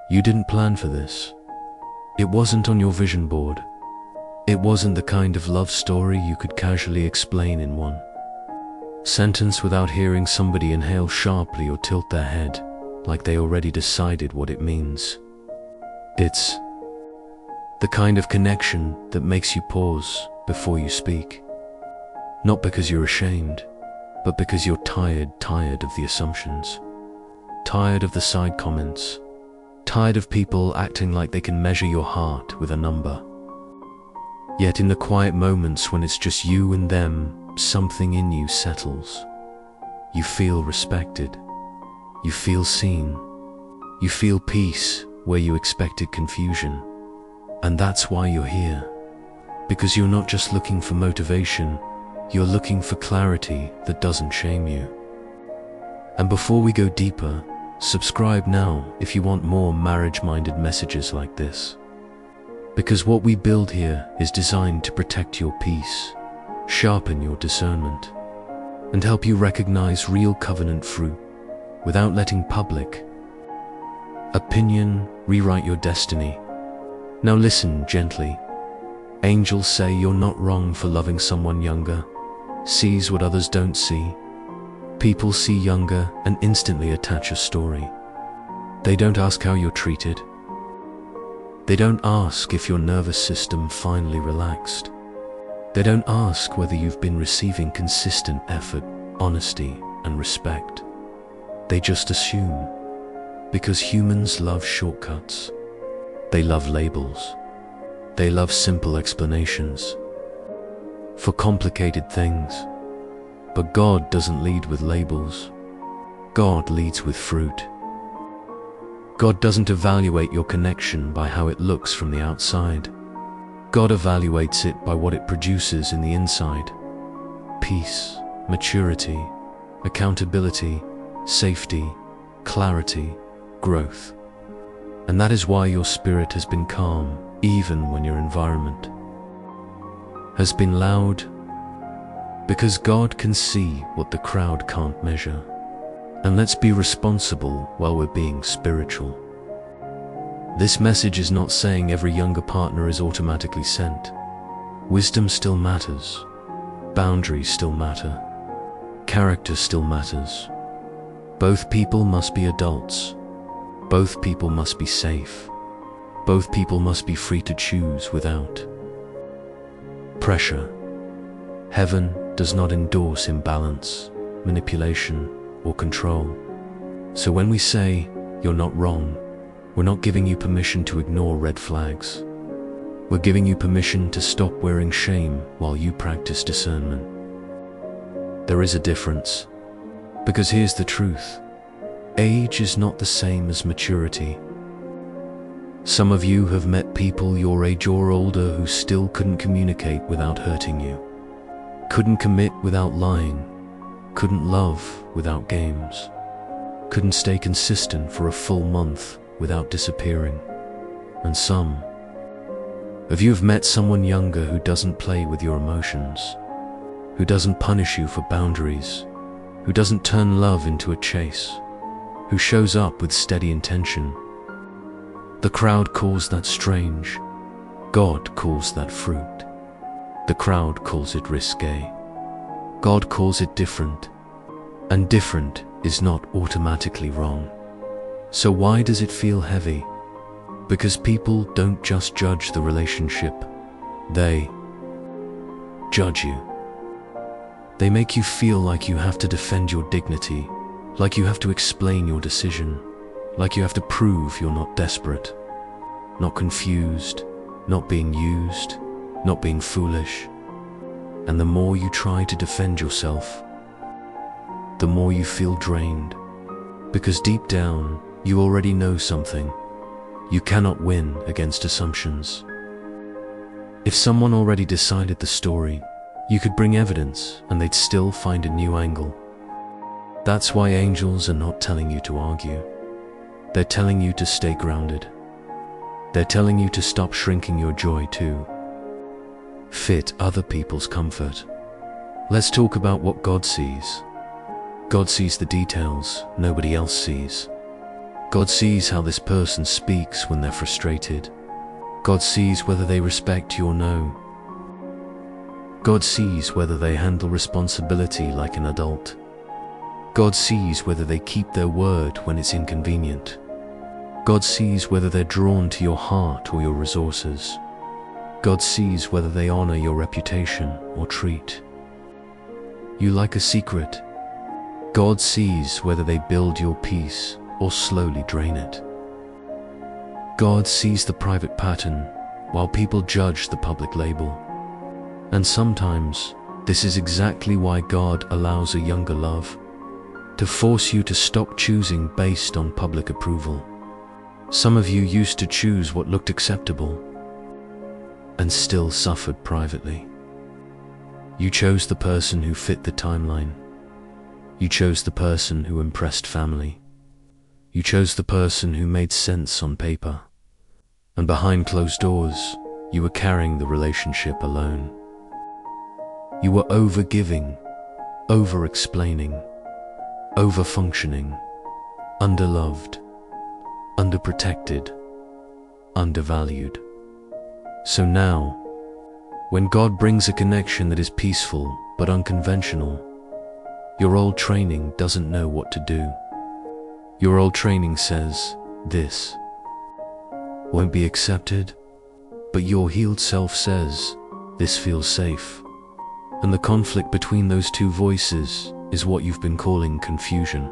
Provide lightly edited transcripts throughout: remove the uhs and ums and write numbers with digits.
You didn't plan for this. It wasn't on your vision board. It wasn't the kind of love story you could casually explain in one sentence without hearing somebody inhale sharply or tilt their head, like they already decided what it means. It's the kind of connection that makes you pause before you speak. Not because you're ashamed, but because you're tired of the assumptions. Tired of the side comments. Tired of people acting like they can measure your heart with a number. Yet in the quiet moments when it's just you and them, something in you settles. You feel respected. You feel seen. You feel peace where you expected confusion. And that's why you're here. Because you're not just looking for motivation, you're looking for clarity that doesn't shame you. And before we go deeper, subscribe now if you want more marriage-minded messages like this. Because what we build here is designed to protect your peace, sharpen your discernment, and help you recognize real covenant fruit without letting public opinion rewrite your destiny. Now listen gently. Angels say you're not wrong for loving someone younger, sees what others don't see. People see younger and instantly attach a story. They don't ask how you're treated. They don't ask if your nervous system finally relaxed. They don't ask whether you've been receiving consistent effort, honesty, and respect. They just assume. Because humans love shortcuts. They love labels. They love simple explanations for complicated things. But God doesn't lead with labels. God leads with fruit. God doesn't evaluate your connection by how it looks from the outside. God evaluates it by what it produces in the inside. Peace, maturity, accountability, safety, clarity, growth. And that is why your spirit has been calm, even when your environment has been loud. Because God can see what the crowd can't measure. And let's be responsible while we're being spiritual. This message is not saying every younger partner is automatically sent. Wisdom still matters. Boundaries still matter. Character still matters. Both people must be adults. Both people must be safe. Both people must be free to choose without pressure. Heaven does not endorse imbalance, manipulation, or control. So when we say, "You're not wrong," we're not giving you permission to ignore red flags. We're giving you permission to stop wearing shame while you practice discernment. There is a difference. Because here's the truth. Age is not the same as maturity. Some of you have met people your age or older who still couldn't communicate without hurting you. Couldn't commit without lying. Couldn't love without games. Couldn't stay consistent for a full month without disappearing. And some of you have met someone younger who doesn't play with your emotions, who doesn't punish you for boundaries, who doesn't turn love into a chase, who shows up with steady intention. The crowd calls that strange. God calls that fruit. The crowd calls it risque. God calls it different. And different is not automatically wrong. So why does it feel heavy? Because people don't just judge the relationship. They judge you. They make you feel like you have to defend your dignity, like you have to explain your decision, like you have to prove you're not desperate, not confused, not being used, not being foolish. And the more you try to defend yourself, the more you feel drained. Because deep down, you already know something. You cannot win against assumptions. If someone already decided the story, you could bring evidence and they'd still find a new angle. That's why angels are not telling you to argue. They're telling you to stay grounded. They're telling you to stop shrinking your joy to fit other people's comfort. Let's talk about what God sees. God sees the details nobody else sees. God sees how this person speaks when they're frustrated. God sees whether they respect you or no. God sees whether they handle responsibility like an adult. God sees whether they keep their word when it's inconvenient. God sees whether they're drawn to your heart or your resources. God sees whether they honor your reputation or treat you like a secret. God sees whether they build your peace or slowly drain it. God sees the private pattern while people judge the public label. And sometimes this is exactly why God allows a younger love to force you to stop choosing based on public approval. Some of you used to choose what looked acceptable and still suffered privately. You chose the person who fit the timeline. You chose the person who impressed family. You chose the person who made sense on paper. And behind closed doors, you were carrying the relationship alone. You were over-giving, over-explaining, over-functioning, underloved, underprotected, undervalued. So now, when God brings a connection that is peaceful but unconventional, your old training doesn't know what to do. Your old training says, this won't be accepted, but your healed self says, this feels safe. And the conflict between those two voices is what you've been calling confusion.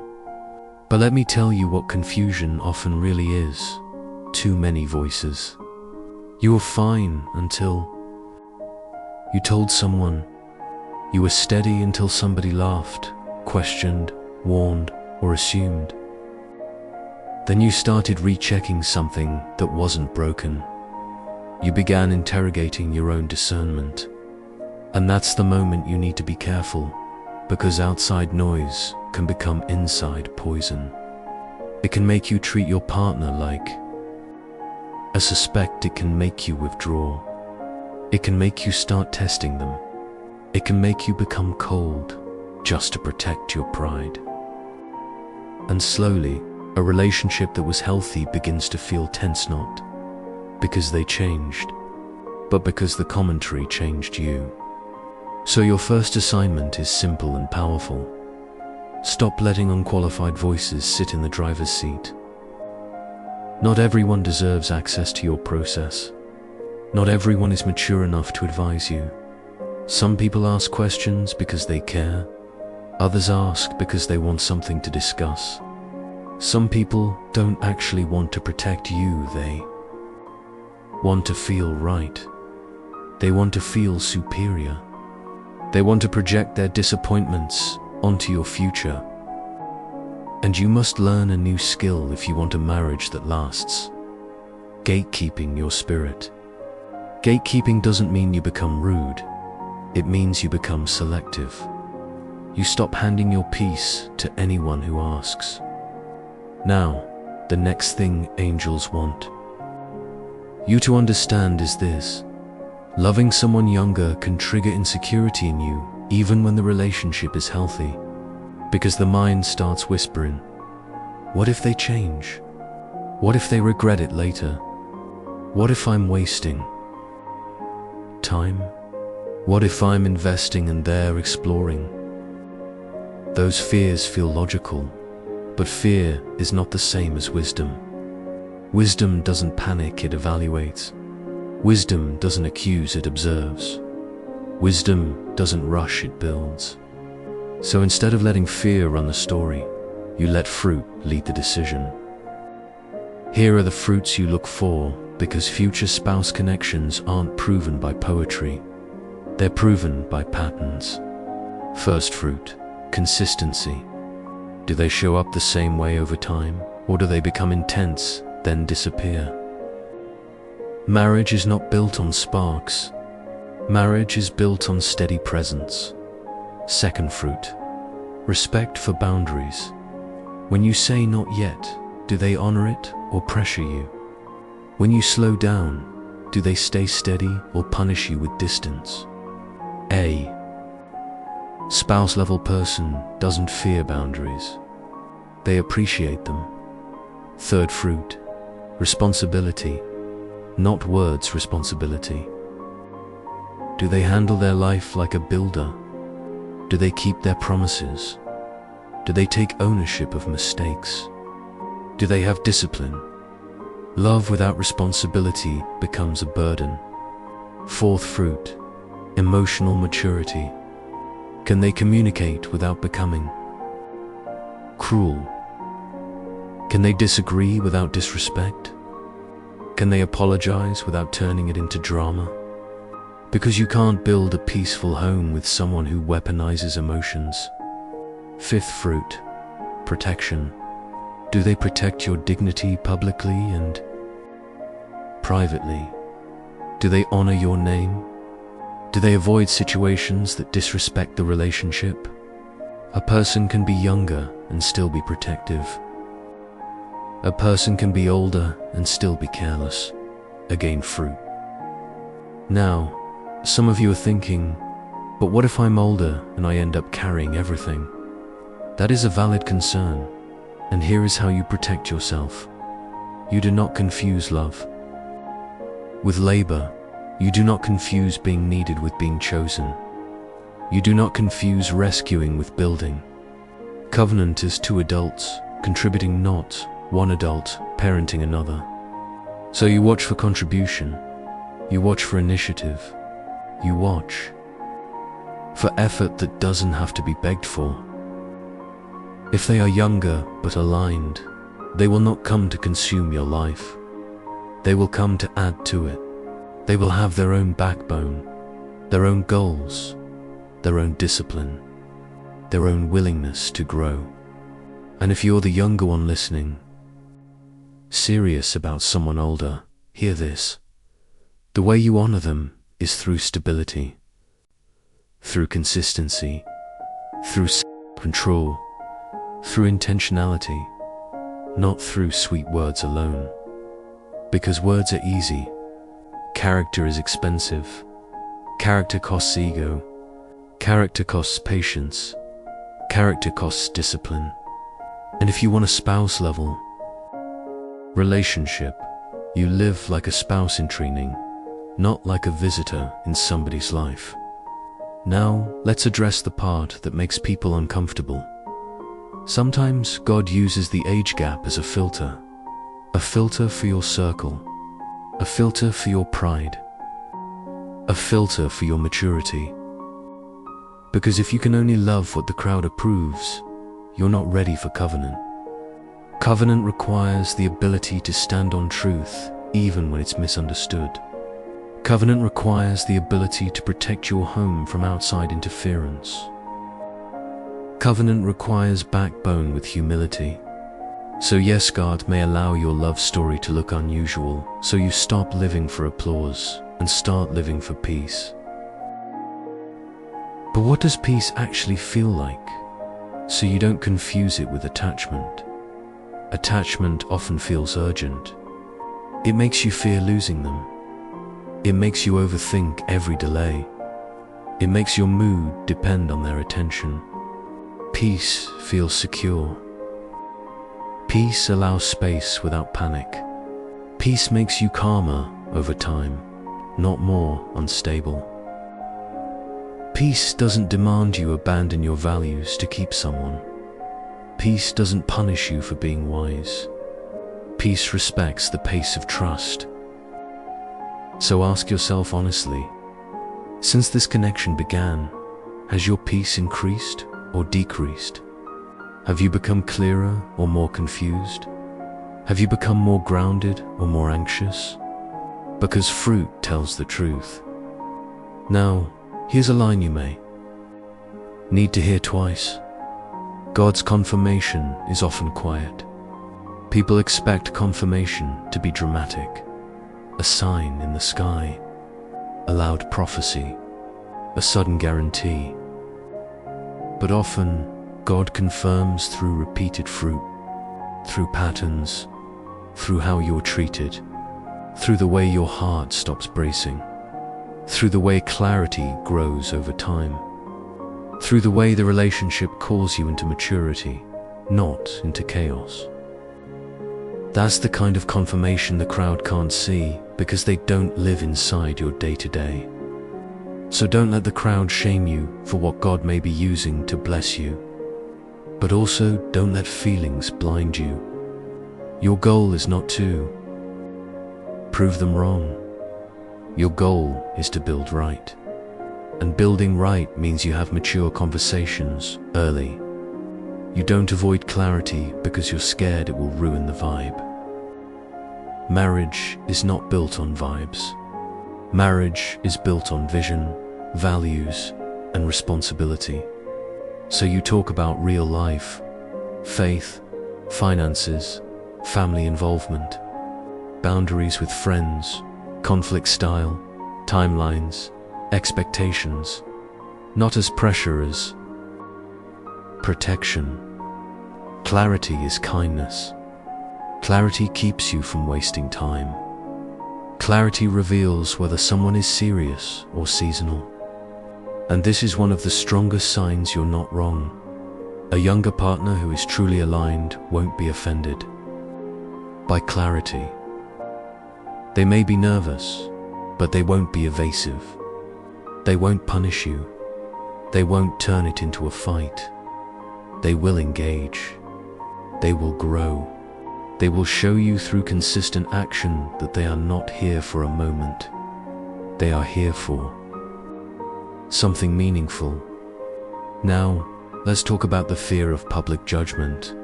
But let me tell you what confusion often really is. Too many voices. You were fine until you told someone. You were steady until somebody laughed, questioned, warned, or assumed. Then you started rechecking something that wasn't broken. You began interrogating your own discernment. And that's the moment you need to be careful, because outside noise can become inside poison. It can make you treat your partner like a suspect. It can make you withdraw. It can make you start testing them. It can make you become cold just to protect your pride. And slowly, a relationship that was healthy begins to feel tense, not because they changed, but because the commentary changed you. So your first assignment is simple and powerful. Stop letting unqualified voices sit in the driver's seat. Not everyone deserves access to your process. Not everyone is mature enough to advise you. Some people ask questions because they care. Others ask because they want something to discuss. Some people don't actually want to protect you, they want to feel right. They want to feel superior. They want to project their disappointments onto your future. And you must learn a new skill if you want a marriage that lasts. Gatekeeping your spirit. Gatekeeping doesn't mean you become rude. It means you become selective. You stop handing your peace to anyone who asks. Now, the next thing angels want you to understand is this. Loving someone younger can trigger insecurity in you, even when the relationship is healthy. Because the mind starts whispering, what if they change? What if they regret it later? What if I'm wasting time? What if I'm investing and they're exploring? Those fears feel logical, but fear is not the same as wisdom. Wisdom doesn't panic, it evaluates. Wisdom doesn't accuse, it observes. Wisdom doesn't rush, it builds. So instead of letting fear run the story, you let fruit lead the decision. Here are the fruits you look for, because future spouse connections aren't proven by poetry. They're proven by patterns. First fruit, consistency. Do they show up the same way over time, or do they become intense, then disappear? Marriage is not built on sparks. Marriage is built on steady presence. Second fruit, respect for boundaries. When you say not yet, do they honor it or pressure you? When you slow down, do they stay steady or punish you with distance? A spouse-level person doesn't fear boundaries. They appreciate them. Third fruit, responsibility, not words responsibility. Do they handle their life like a builder? Do they keep their promises? Do they take ownership of mistakes? Do they have discipline? Love without responsibility becomes a burden. Fourth fruit, emotional maturity. Can they communicate without becoming cruel? Can they disagree without disrespect? Can they apologize without turning it into drama? Because you can't build a peaceful home with someone who weaponizes emotions. Fifth fruit, protection. Do they protect your dignity publicly and privately? Do they honor your name? Do they avoid situations that disrespect the relationship? A person can be younger and still be protective. A person can be older and still be careless. Again, fruit. Now, some of you are thinking, but what if I'm older and I end up carrying everything? That is a valid concern, and here is how you protect yourself. You do not confuse love with labor. You do not confuse being needed with being chosen. You do not confuse rescuing with building. Covenant is two adults contributing, not one adult parenting another. So you watch for contribution. You watch for initiative. You watch for effort that doesn't have to be begged for. If they are younger but aligned, they will not come to consume your life. They will come to add to it. They will have their own backbone, their own goals, their own discipline, their own willingness to grow. And if you're the younger one listening, serious about someone older, hear this. The way you honor them is through stability, through consistency, through self-control, through intentionality, not through sweet words alone. Because words are easy. Character is expensive. Character costs ego. Character costs patience. Character costs discipline. And if you want a spouse level relationship, you live like a spouse in training, not like a visitor in somebody's life. Now, let's address the part that makes people uncomfortable. Sometimes God uses the age gap as a filter for your circle, a filter for your pride, a filter for your maturity. Because if you can only love what the crowd approves, you're not ready for covenant. Covenant requires the ability to stand on truth even when it's misunderstood. Covenant requires the ability to protect your home from outside interference. Covenant requires backbone with humility. So yes, God may allow your love story to look unusual, so you stop living for applause and start living for peace. But what does peace actually feel like? So you don't confuse it with attachment. Attachment often feels urgent. It makes you fear losing them. It makes you overthink every delay. It makes your mood depend on their attention. Peace feels secure. Peace allows space without panic. Peace makes you calmer over time, not more unstable. Peace doesn't demand you abandon your values to keep someone. Peace doesn't punish you for being wise. Peace respects the pace of trust. So ask yourself honestly, since this connection began, has your peace increased or decreased? Have you become clearer or more confused? Have you become more grounded or more anxious? Because fruit tells the truth. Now, here's a line you may need to hear twice. God's confirmation is often quiet. People expect confirmation to be dramatic, a sign in the sky, a loud prophecy, a sudden guarantee. But often, God confirms through repeated fruit, through patterns, through how you're treated, through the way your heart stops bracing, through the way clarity grows over time, through the way the relationship calls you into maturity, not into chaos. That's the kind of confirmation the crowd can't see because they don't live inside your day-to-day. So don't let the crowd shame you for what God may be using to bless you. But also don't let feelings blind you. Your goal is not to prove them wrong. Your goal is to build right. And building right means you have mature conversations early. You don't avoid clarity because you're scared it will ruin the vibe. Marriage is not built on vibes. Marriage is built on vision, values, and responsibility. So you talk about real life, faith, finances, family involvement, boundaries with friends, conflict style, timelines, expectations, not as pressure as protection. Clarity is kindness. Clarity keeps you from wasting time. Clarity reveals whether someone is serious or seasonal. And this is one of the strongest signs you're not wrong. A younger partner who is truly aligned won't be offended by clarity. They may be nervous, but they won't be evasive. They won't punish you. They won't turn it into a fight. They will engage. They will grow. They will show you through consistent action that they are not here for a moment. They are here for something meaningful. Now, let's talk about the fear of public judgment.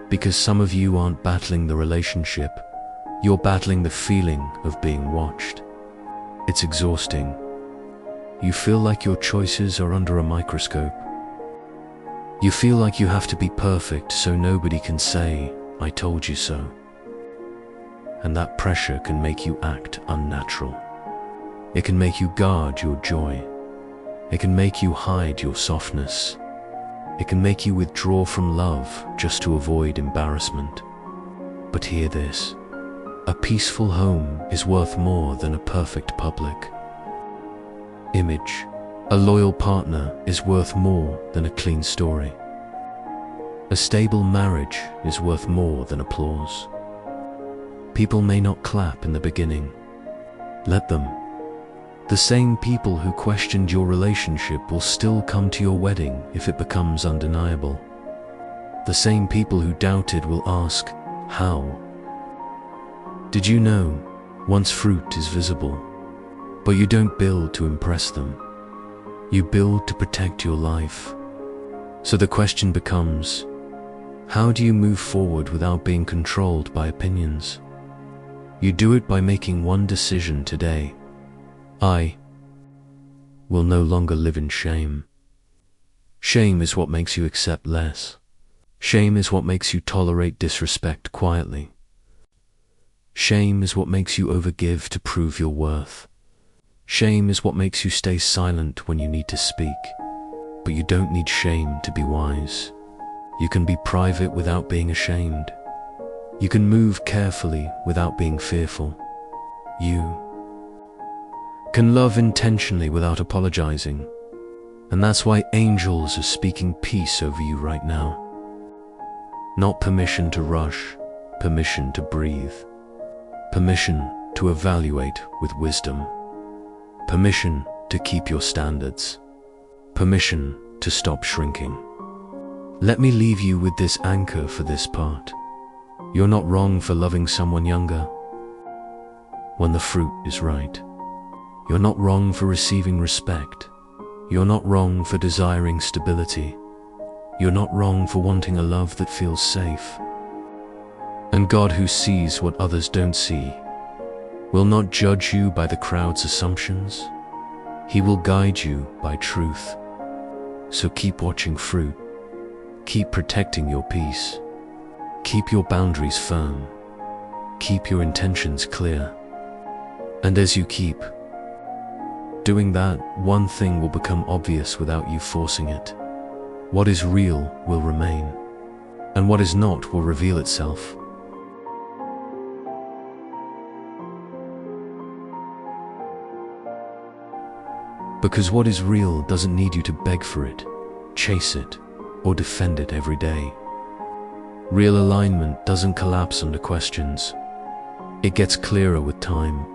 Because some of you aren't battling the relationship, you're battling the feeling of being watched. It's exhausting. You feel like your choices are under a microscope. You feel like you have to be perfect so nobody can say, "I told you so." And that pressure can make you act unnatural. It can make you guard your joy. It can make you hide your softness. It can make you withdraw from love just to avoid embarrassment. But hear this. A peaceful home is worth more than a perfect public image. A loyal partner is worth more than a clean story. A stable marriage is worth more than applause. People may not clap in the beginning. Let them. The same people who questioned your relationship will still come to your wedding if it becomes undeniable. The same people who doubted will ask, "How?" Did you know, once fruit is visible? But you don't build to impress them. You build to protect your life. So the question becomes, how do you move forward without being controlled by opinions? You do it by making one decision today. I will no longer live in shame. Shame is what makes you accept less. Shame is what makes you tolerate disrespect quietly. Shame is what makes you overgive to prove your worth. Shame is what makes you stay silent when you need to speak. But you don't need shame to be wise. You can be private without being ashamed. You can move carefully without being fearful. You can love intentionally without apologizing. And that's why angels are speaking peace over you right now. Not permission to rush, permission to breathe. Permission to evaluate with wisdom. Permission to keep your standards. Permission to stop shrinking. Let me leave you with this anchor for this part. You're not wrong for loving someone younger when the fruit is right. You're not wrong for receiving respect. You're not wrong for desiring stability. You're not wrong for wanting a love that feels safe. And God, who sees what others don't see, will not judge you by the crowd's assumptions. He will guide you by truth. So keep watching fruit. Keep protecting your peace. Keep your boundaries firm. Keep your intentions clear. And as you keep doing that, one thing will become obvious without you forcing it. What is real will remain, and what is not will reveal itself. Because what is real doesn't need you to beg for it, chase it, or defend it every day. Real alignment doesn't collapse under questions. It gets clearer with time.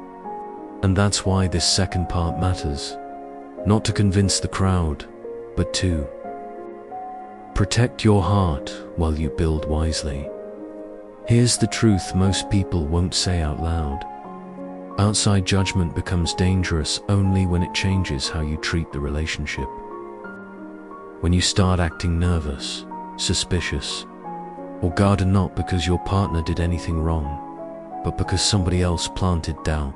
And that's why this second part matters. Not to convince the crowd, but to protect your heart while you build wisely. Here's the truth most people won't say out loud. Outside judgment becomes dangerous only when it changes how you treat the relationship. When you start acting nervous, suspicious, or guarded not because your partner did anything wrong, but because somebody else planted doubt.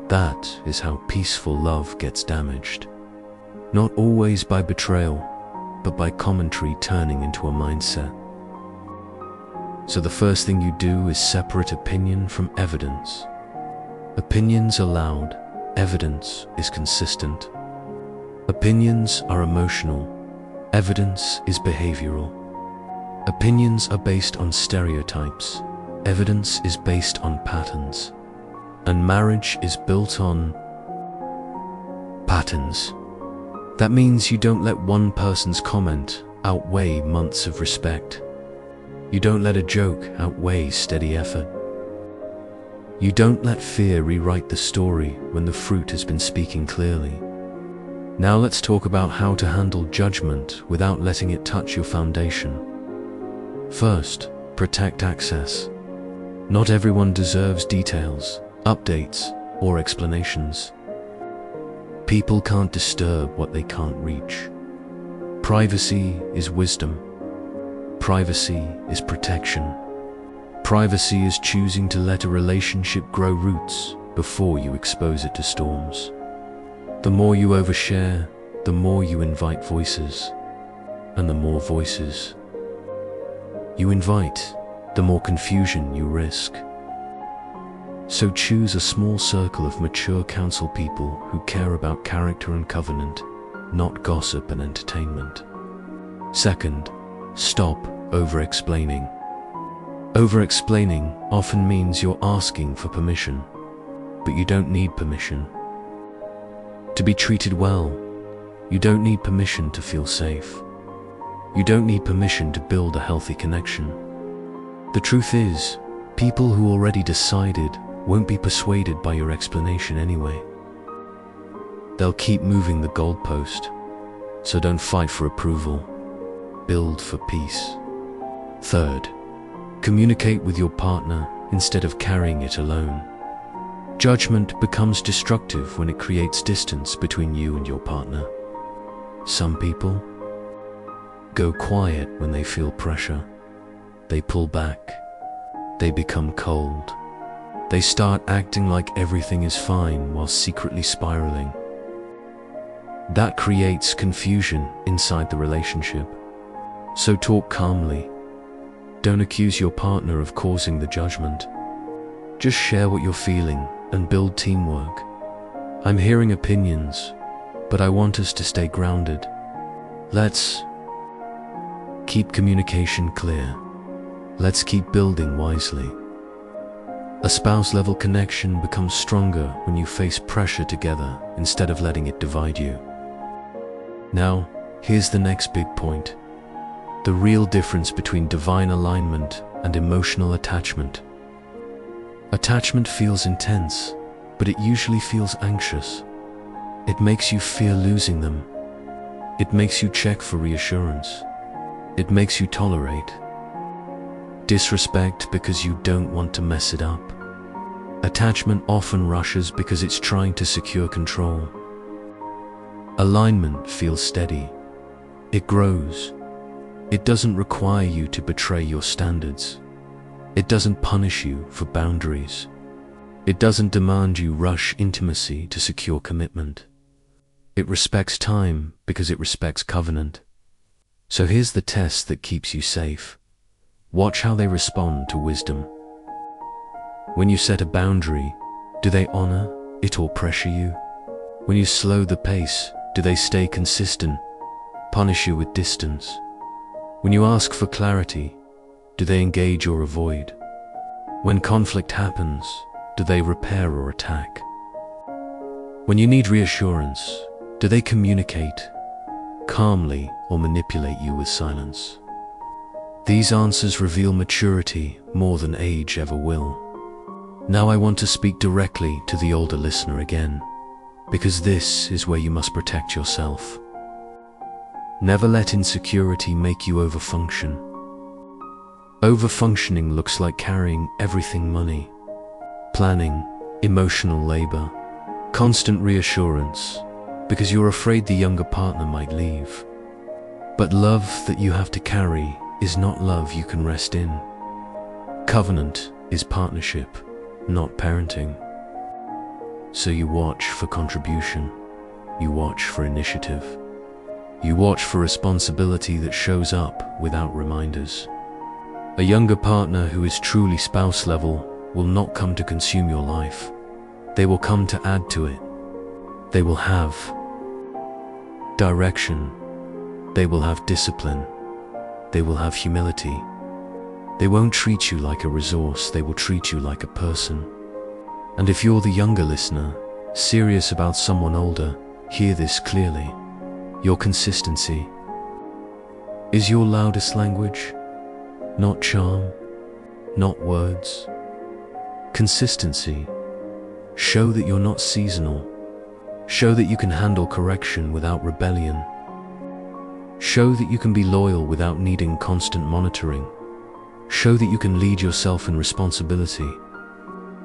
That is how peaceful love gets damaged. Not always by betrayal, but by commentary turning into a mindset. So the first thing you do is separate opinion from evidence. Opinions are loud, evidence is consistent. Opinions are emotional, evidence is behavioral. Opinions are based on stereotypes, evidence is based on patterns. And marriage is built on patterns. That means you don't let one person's comment outweigh months of respect. You don't let a joke outweigh steady effort. You don't let fear rewrite the story when the fruit has been speaking clearly. Now let's talk about how to handle judgment without letting it touch your foundation. First, protect access. Not everyone deserves details, updates, or explanations. People can't disturb what they can't reach. Privacy is wisdom. Privacy is protection. Privacy is choosing to let a relationship grow roots before you expose it to storms. The more you overshare, the more you invite voices. And the more voices you invite, the more confusion you risk. So choose a small circle of mature counsel people who care about character and covenant, not gossip and entertainment. Second, stop over-explaining. Over-explaining often means you're asking for permission, but you don't need permission. To be treated well, you don't need permission to feel safe. You don't need permission to build a healthy connection. The truth is, people who already decided won't be persuaded by your explanation anyway. They'll keep moving the goalpost, so don't fight for approval. Build for peace. Third, communicate with your partner instead of carrying it alone. Judgment becomes destructive when it creates distance between you and your partner. Some people go quiet when they feel pressure. They pull back. They become cold. They start acting like everything is fine while secretly spiraling. That creates confusion inside the relationship. So talk calmly. Don't accuse your partner of causing the judgment. Just share what you're feeling and build teamwork. I'm hearing opinions, but I want us to stay grounded. Let's keep communication clear. Let's keep building wisely. A spouse-level connection becomes stronger when you face pressure together instead of letting it divide you. Now, here's the next big point. The real difference between divine alignment and emotional attachment. Attachment feels intense, but it usually feels anxious. It makes you fear losing them. It makes you check for reassurance. It makes you tolerate disrespect because you don't want to mess it up. Attachment often rushes because it's trying to secure control. Alignment feels steady. It grows. It doesn't require you to betray your standards. It doesn't punish you for boundaries. It doesn't demand you rush intimacy to secure commitment. It respects time because it respects covenant. So here's the test that keeps you safe. Watch how they respond to wisdom. When you set a boundary, do they honor it or pressure you? When you slow the pace, do they stay consistent, punish you with distance? When you ask for clarity, do they engage or avoid? When conflict happens, do they repair or attack? When you need reassurance, do they communicate calmly or manipulate you with silence? These answers reveal maturity more than age ever will. Now I want to speak directly to the older listener again, because this is where you must protect yourself. Never let insecurity make you overfunction. Overfunctioning looks like carrying everything: money, planning, emotional labor, constant reassurance, because you're afraid the younger partner might leave. But love that you have to carry is not love you can rest in. Covenant is partnership, not parenting. So you watch for contribution, you watch for initiative, you watch for responsibility that shows up without reminders. A younger partner who is truly spouse level will not come to consume your life. They will come to add to it. They will have direction. They will have discipline. They will have humility. They won't treat you like a resource, they will treat you like a person. And if you're the younger listener, serious about someone older, hear this clearly. Your consistency is your loudest language, not charm, not words. Consistency. Show that you're not seasonal. Show that you can handle correction without rebellion. Show that you can be loyal without needing constant monitoring. Show that you can lead yourself in responsibility.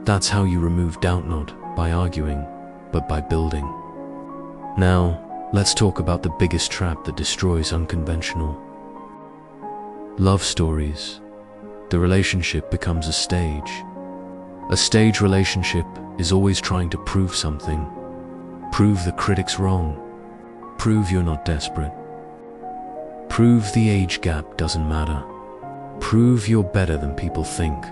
That's how you remove doubt, not by arguing, but by building. Now, let's talk about the biggest trap that destroys unconventional love stories. The relationship becomes a stage. A stage relationship is always trying to prove something. Prove the critics wrong. Prove you're not desperate. Prove the age gap doesn't matter. Prove you're better than people think.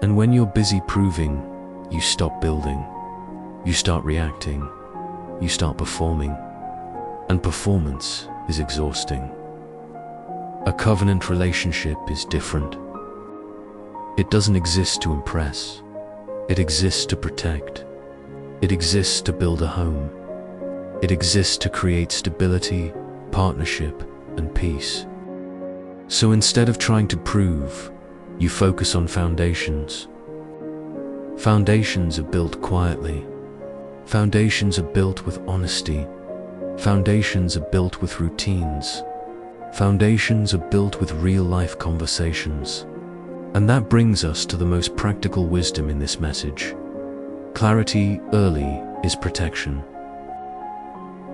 And when you're busy proving, you stop building. You start reacting. You start performing. And performance is exhausting. A covenant relationship is different. It doesn't exist to impress. It exists to protect. It exists to build a home. It exists to create stability, partnership, and peace. So instead of trying to prove, you focus on foundations. Foundations are built quietly. Foundations are built with honesty. Foundations are built with routines. Foundations are built with real-life conversations. And that brings us to the most practical wisdom in this message. Clarity early is protection.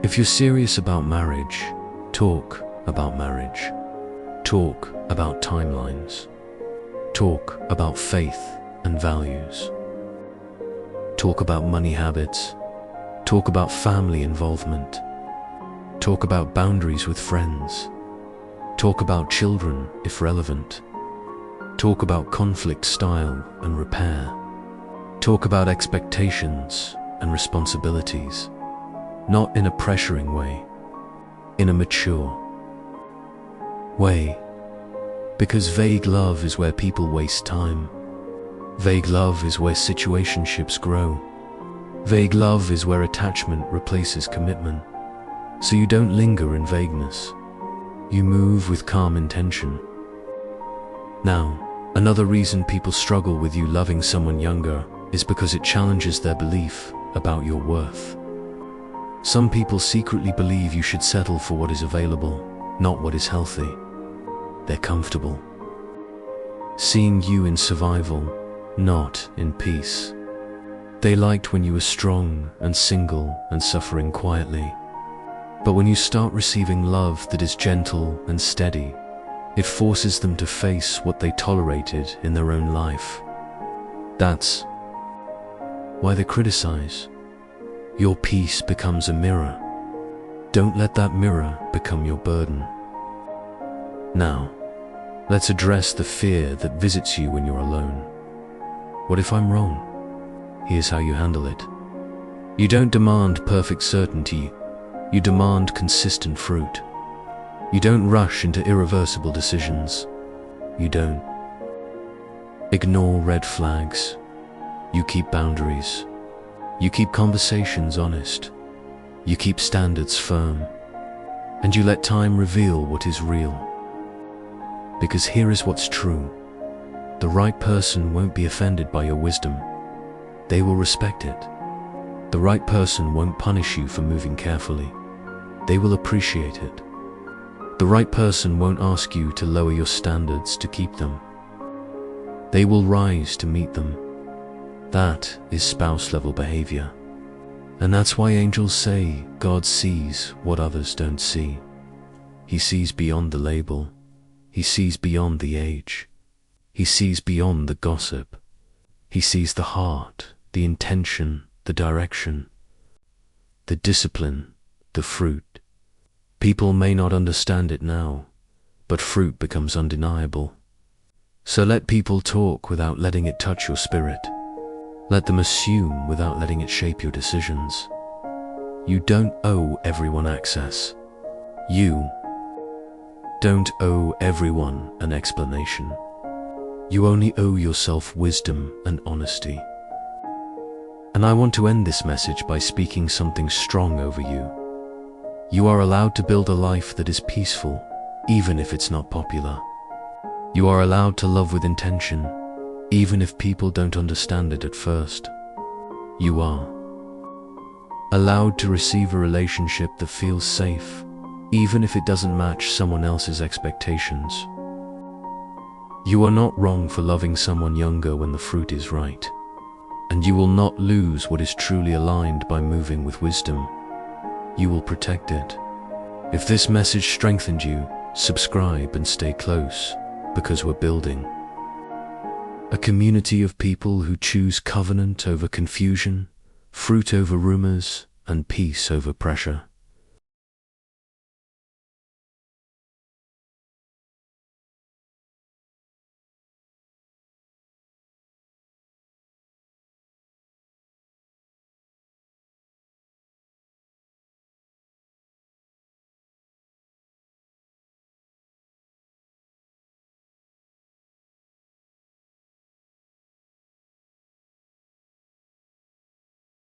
If you're serious about marriage, talk about marriage. Talk about timelines. Talk about faith and values. Talk about money habits. Talk about family involvement. Talk about boundaries with friends. Talk about children if relevant. Talk about conflict style and repair. Talk about expectations and responsibilities. Not in a pressuring way, in a mature way. Because vague love is where people waste time. Vague love is where situationships grow. Vague love is where attachment replaces commitment. So you don't linger in vagueness. You move with calm intention. Now, another reason people struggle with you loving someone younger is because it challenges their belief about your worth. Some people secretly believe you should settle for what is available, not what is healthy. They're comfortable seeing you in survival, not in peace. They liked when you were strong and single and suffering quietly. But when you start receiving love that is gentle and steady, it forces them to face what they tolerated in their own life. That's why they criticize. Your peace becomes a mirror. Don't let that mirror become your burden. Now, let's address the fear that visits you when you're alone. What if I'm wrong? Here's how you handle it. You don't demand perfect certainty. You demand consistent fruit. You don't rush into irreversible decisions. You don't ignore red flags. You keep boundaries. You keep conversations honest. You keep standards firm. And you let time reveal what is real. Because here is what's true. The right person won't be offended by your wisdom. They will respect it. The right person won't punish you for moving carefully. They will appreciate it. The right person won't ask you to lower your standards to keep them. They will rise to meet them. That is spouse-level behavior. And that's why angels say God sees what others don't see. He sees beyond the label. He sees beyond the age. He sees beyond the gossip. He sees the heart, the intention, the direction, the discipline, the fruit. People may not understand it now, but fruit becomes undeniable. So let people talk without letting it touch your spirit. Let them assume without letting it shape your decisions. You don't owe everyone access. You don't owe everyone an explanation. You only owe yourself wisdom and honesty. And I want to end this message by speaking something strong over you. You are allowed to build a life that is peaceful, even if it's not popular. You are allowed to love with intention, even if people don't understand it at first. You are allowed to receive a relationship that feels safe, even if it doesn't match someone else's expectations. You are not wrong for loving someone younger when the fruit is right, and you will not lose what is truly aligned by moving with wisdom. You will protect it. If this message strengthened you, subscribe and stay close, because we're building a community of people who choose covenant over confusion, fruit over rumors, and peace over pressure.